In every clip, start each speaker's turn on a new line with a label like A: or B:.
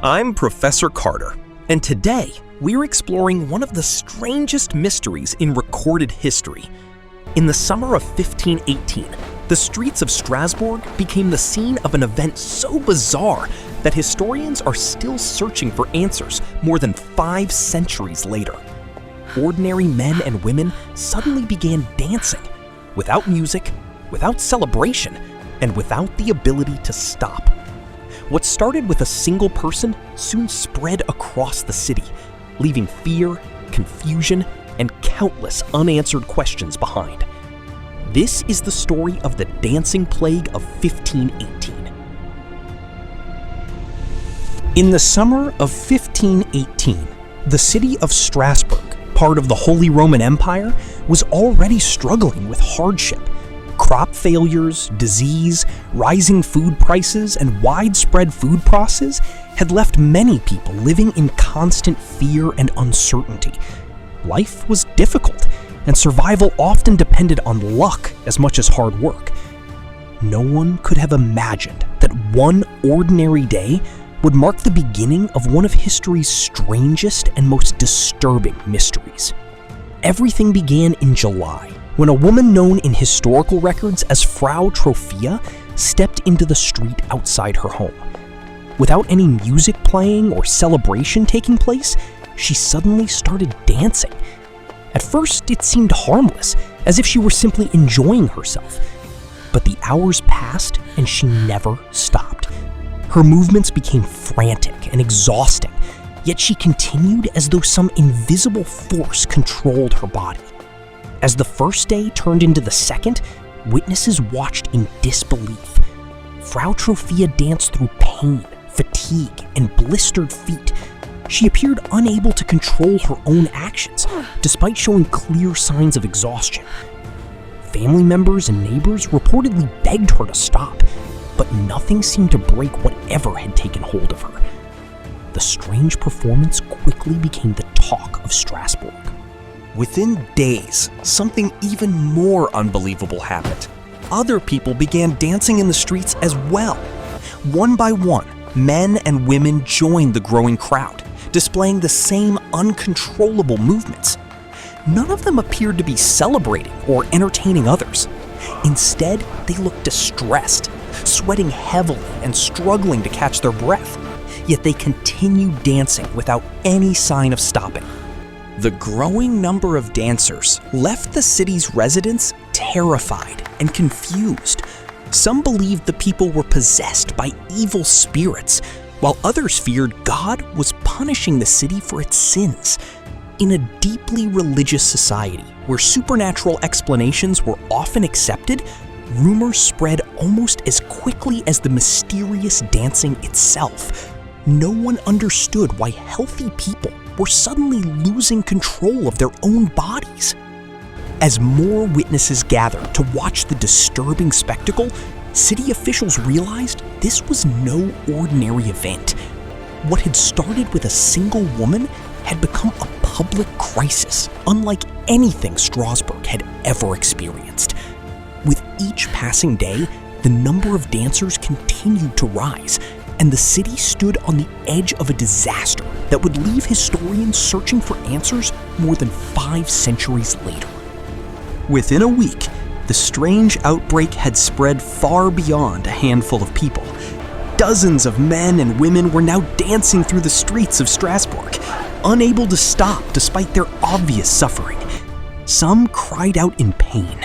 A: I'm Professor Carter, and today we're exploring one of the strangest mysteries in recorded history. In the summer of 1518, the streets of Strasbourg became the scene of an event so bizarre that historians are still searching for answers more than 5 centuries later. Ordinary men and women suddenly began dancing, without music, without celebration, and without the ability to stop. What started with a single person soon spread across the city, leaving fear, confusion, and countless unanswered questions behind. This is the story of the dancing plague of 1518. In the summer of 1518, the city of Strasbourg, part of the Holy Roman Empire, was already struggling with hardship. Crop failures, disease, rising food prices, and widespread food prices had left many people living in constant fear and uncertainty. Life was difficult, and survival often depended on luck as much as hard work. No one could have imagined that one ordinary day would mark the beginning of one of history's strangest and most disturbing mysteries. Everything began in July, when a woman known in historical records as Frau Troffea stepped into the street outside her home. Without any music playing or celebration taking place, she suddenly started dancing. At first, it seemed harmless, as if she were simply enjoying herself. But the hours passed and she never stopped. Her movements became frantic and exhausting, yet she continued as though some invisible force controlled her body. As the first day turned into the second, witnesses watched in disbelief. Frau Troffea danced through pain, fatigue, and blistered feet. She appeared unable to control her own actions, despite showing clear signs of exhaustion. Family members and neighbors reportedly begged her to stop, but nothing seemed to break whatever had taken hold of her. The strange performance quickly became the talk of Strasbourg. Within days, something even more unbelievable happened. Other people began dancing in the streets as well. One by one, men and women joined the growing crowd, displaying the same uncontrollable movements. None of them appeared to be celebrating or entertaining others. Instead, they looked distressed, sweating heavily and struggling to catch their breath. Yet they continued dancing without any sign of stopping. The growing number of dancers left the city's residents terrified and confused. Some believed the people were possessed by evil spirits, while others feared God was punishing the city for its sins. In a deeply religious society where supernatural explanations were often accepted, rumors spread almost as quickly as the mysterious dancing itself. No one understood why healthy people were suddenly losing control of their own bodies. As more witnesses gathered to watch the disturbing spectacle, city officials realized this was no ordinary event. What had started with a single woman had become a public crisis, unlike anything Strasbourg had ever experienced. With each passing day, the number of dancers continued to rise, and the city stood on the edge of a disaster that would leave historians searching for answers more than 5 centuries later. Within a week, the strange outbreak had spread far beyond a handful of people. Dozens of men and women were now dancing through the streets of Strasbourg, unable to stop despite their obvious suffering. Some cried out in pain,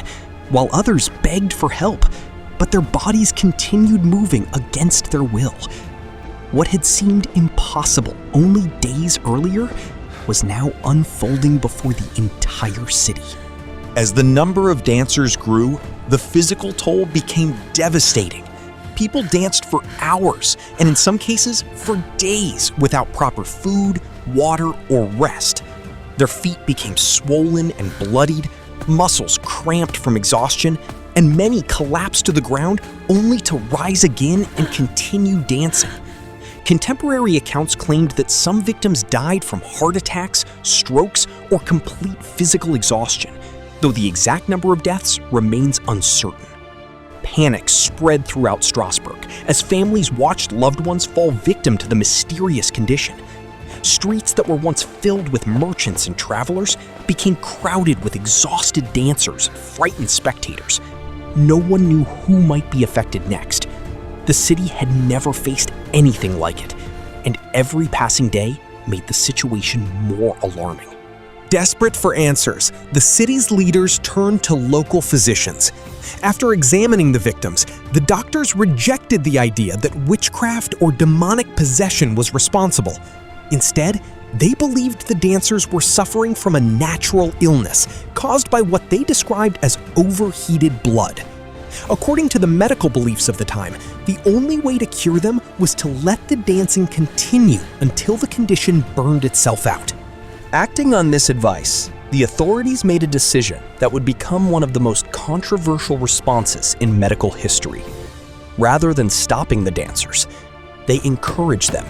A: while others begged for help, but their bodies continued moving against their will. What had seemed impossible only days earlier was now unfolding before the entire city. As the number of dancers grew, the physical toll became devastating. People danced for hours, and in some cases, for days without proper food, water, or rest. Their feet became swollen and bloodied, muscles cramped from exhaustion, and many collapsed to the ground only to rise again and continue dancing. Contemporary accounts claimed that some victims died from heart attacks, strokes, or complete physical exhaustion, though the exact number of deaths remains uncertain. panic spread throughout Strasbourg as families watched loved ones fall victim to the mysterious condition. Streets that were once filled with merchants and travelers became crowded with exhausted dancers and frightened spectators. No one knew who might be affected next. The city had never faced anything like it, and every passing day made the situation more alarming. Desperate for answers, the city's leaders turned to local physicians. After examining the victims, the doctors rejected the idea that witchcraft or demonic possession was responsible. Instead, they believed the dancers were suffering from a natural illness caused by what they described as overheated blood. According to the medical beliefs of the time, the only way to cure them was to let the dancing continue until the condition burned itself out. Acting on this advice, the authorities made a decision that would become one of the most controversial responses in medical history. Rather than stopping the dancers, they encouraged them.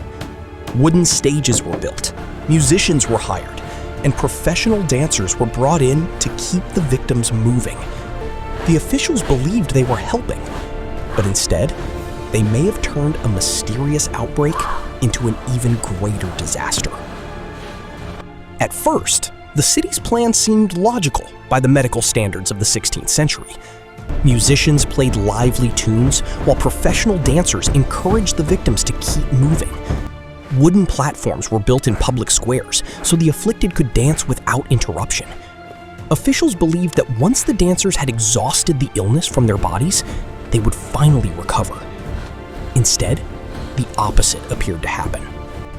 A: Wooden stages were built, musicians were hired, and professional dancers were brought in to keep the victims moving. The officials believed they were helping, but instead, they may have turned a mysterious outbreak into an even greater disaster. At first, the city's plan seemed logical by the medical standards of the 16th century. Musicians played lively tunes, while professional dancers encouraged the victims to keep moving. Wooden platforms were built in public squares so the afflicted could dance without interruption. Officials believed that once the dancers had exhausted the illness from their bodies, they would finally recover. Instead, the opposite appeared to happen.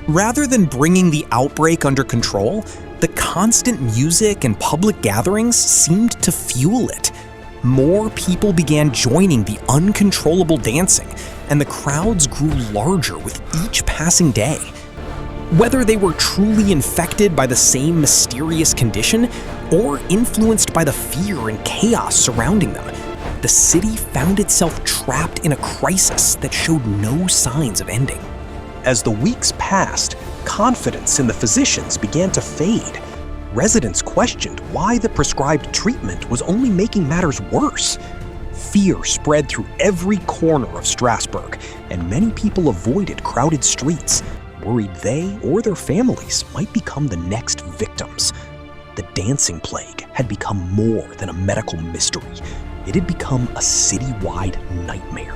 A: Rather than bringing the outbreak under control, the constant music and public gatherings seemed to fuel it. More people began joining the uncontrollable dancing, and the crowds grew larger with each passing day. Whether they were truly infected by the same mysterious condition or influenced by the fear and chaos surrounding them, the city found itself trapped in a crisis that showed no signs of ending. As the weeks passed, confidence in the physicians began to fade. Residents questioned why the prescribed treatment was only making matters worse. Fear spread through every corner of Strasbourg, and many people avoided crowded streets, worried they or their families might become the next victims. The dancing plague had become more than a medical mystery. It had become a citywide nightmare.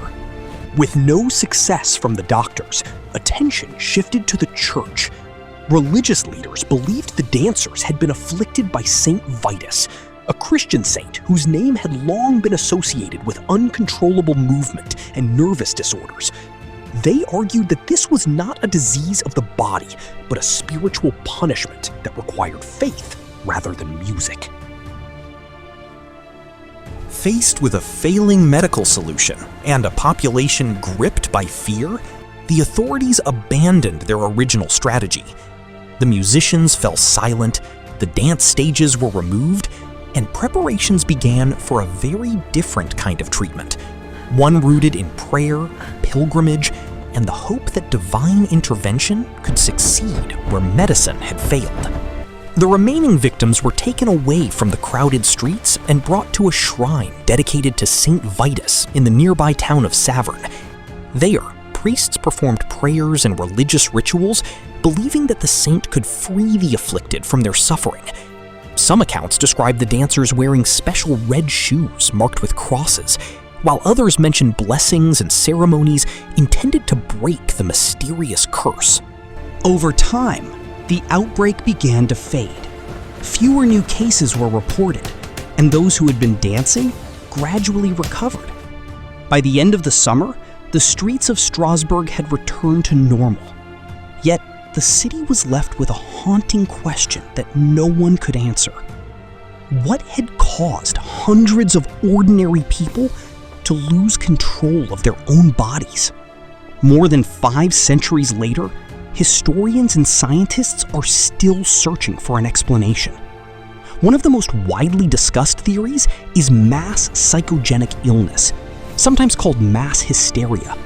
A: With no success from the doctors, attention shifted to the church. Religious leaders believed the dancers had been afflicted by Saint Vitus, a Christian saint whose name had long been associated with uncontrollable movement and nervous disorders. They argued that this was not a disease of the body, but a spiritual punishment that required faith rather than music. Faced with a failing medical solution and a population gripped by fear, the authorities abandoned their original strategy. The musicians fell silent, the dance stages were removed, and preparations began for a very different kind of treatment, one rooted in prayer, pilgrimage, and the hope that divine intervention could succeed where medicine had failed. The remaining victims were taken away from the crowded streets and brought to a shrine dedicated to Saint Vitus in the nearby town of Saverne. There, priests performed prayers and religious rituals, believing that the saint could free the afflicted from their suffering. Some accounts describe the dancers wearing special red shoes marked with crosses, while others mention blessings and ceremonies intended to break the mysterious curse. Over time, the outbreak began to fade. Fewer new cases were reported, and those who had been dancing gradually recovered. By the end of the summer, the streets of Strasbourg had returned to normal. Yet, the city was left with a haunting question that no one could answer. What had caused hundreds of ordinary people to lose control of their own bodies? More than 5 centuries later, historians and scientists are still searching for an explanation. One of the most widely discussed theories is mass psychogenic illness, sometimes called mass hysteria.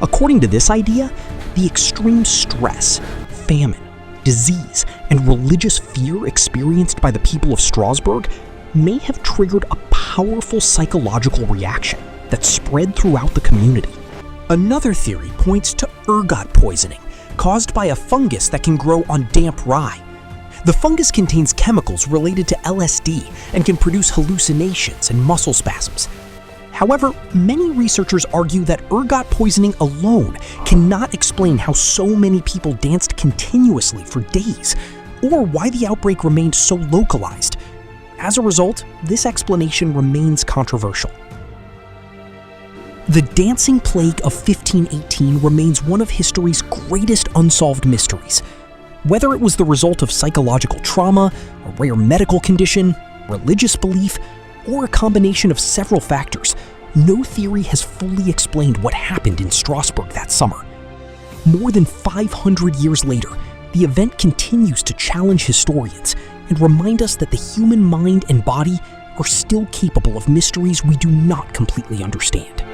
A: According to this idea, the extreme stress, famine, disease, and religious fear experienced by the people of Strasbourg may have triggered a powerful psychological reaction. that spread throughout the community. Another theory points to ergot poisoning, caused by a fungus that can grow on damp rye. The fungus contains chemicals related to LSD and can produce hallucinations and muscle spasms. However, many researchers argue that ergot poisoning alone cannot explain how so many people danced continuously for days, or why the outbreak remained so localized. As a result, this explanation remains controversial. The dancing plague of 1518 remains one of history's greatest unsolved mysteries. Whether it was the result of psychological trauma, a rare medical condition, religious belief, or a combination of several factors, no theory has fully explained what happened in Strasbourg that summer. More than 500 years later, the event continues to challenge historians and remind us that the human mind and body are still capable of mysteries we do not completely understand.